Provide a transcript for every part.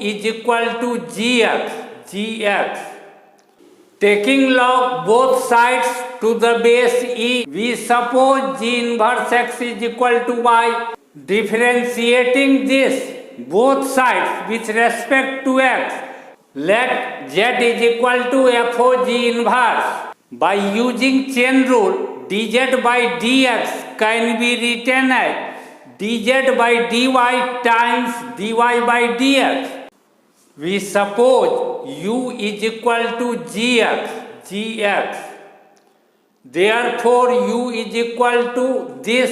is equal to gx. Taking log both sides to the base e, we suppose g inverse x is equal to y. Differentiating this both sides with respect to x, let z is equal to fo g inverse. By using chain rule, dz by dx can be written as dz by dy times dy by dx. We suppose u is equal to gx. Therefore, u is equal to this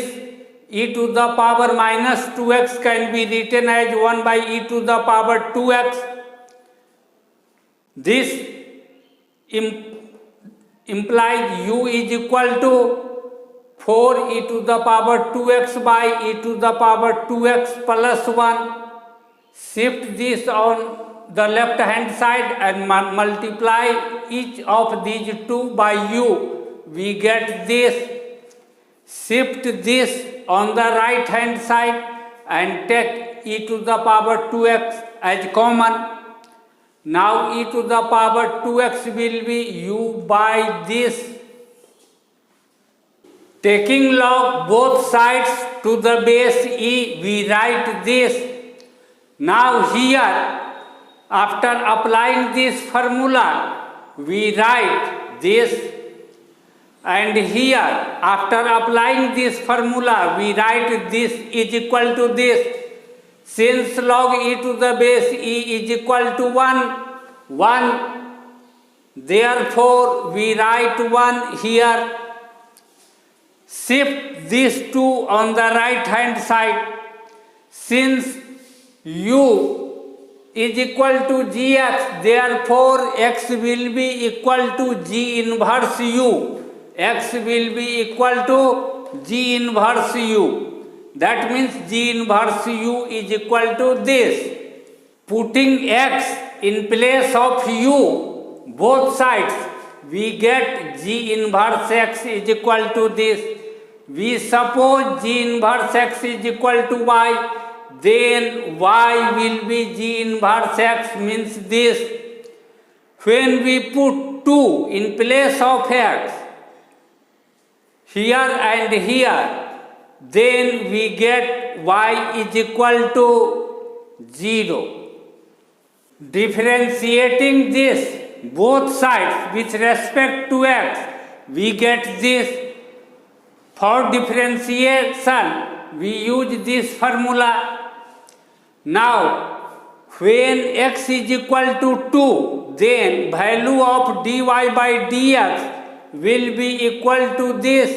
e to the power minus 2x can be written as 1 by e to the power 2x. This implies u is equal to 4 e to the power 2x by e to the power 2x plus 1. Shift this on the left hand side and multiply each of these two by u. We get this. Shift this on the right hand side and take e to the power 2x as common. Now e to the power 2x will be u by this. Taking log both sides to the base e, we write this. Now here, after applying this formula, we write this, and here after applying this formula, we write this is equal to this. Since log e to the base e is equal to 1, therefore we write 1 here. Shift these two on the right hand side. Since u is equal to gx, therefore x will be equal to g inverse u. X will be equal to g inverse u. That means g inverse u is equal to this. Putting x in place of u, both sides, we get g inverse x is equal to this. We suppose g inverse x is equal to y. Then y will be g inverse x, means this. When we put 2 in place of x, here and here, then we get y is equal to 0. Differentiating this both sides with respect to x, we get this. For differentiation, we use this formula. Now, when x is equal to 2, then value of dy by dx will be equal to this.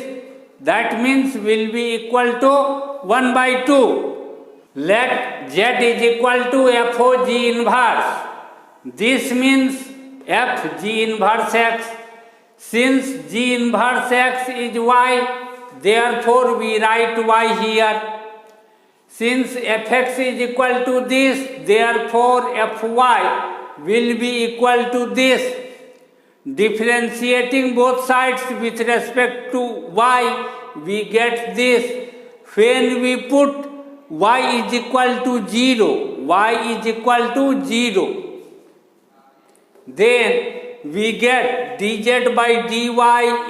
That means will be equal to 1 by 2. Let z is equal to fo g inverse. This means f g inverse x. Since g inverse x is y, therefore we write y here. Since fx is equal to this, therefore fy will be equal to this. Differentiating both sides with respect to y, we get this. When we put y is equal to 0, then we get dz by dy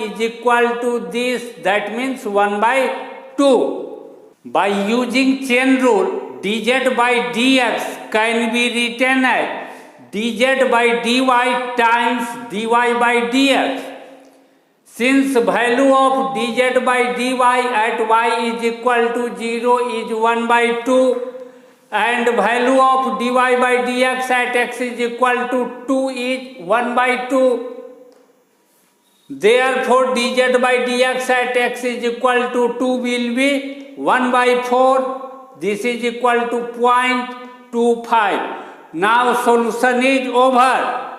is equal to this. That means 1 by 2. By using chain rule, dz by dx can be written as dz by dy times dy by dx. Since value of dz by dy at y is equal to 0 is 1 by 2, and value of dy by dx at x is equal to 2 is 1 by 2. Therefore, dz by dx at x is equal to 2 will be 1 by 4. This is equal to 0.25. Now solution is over.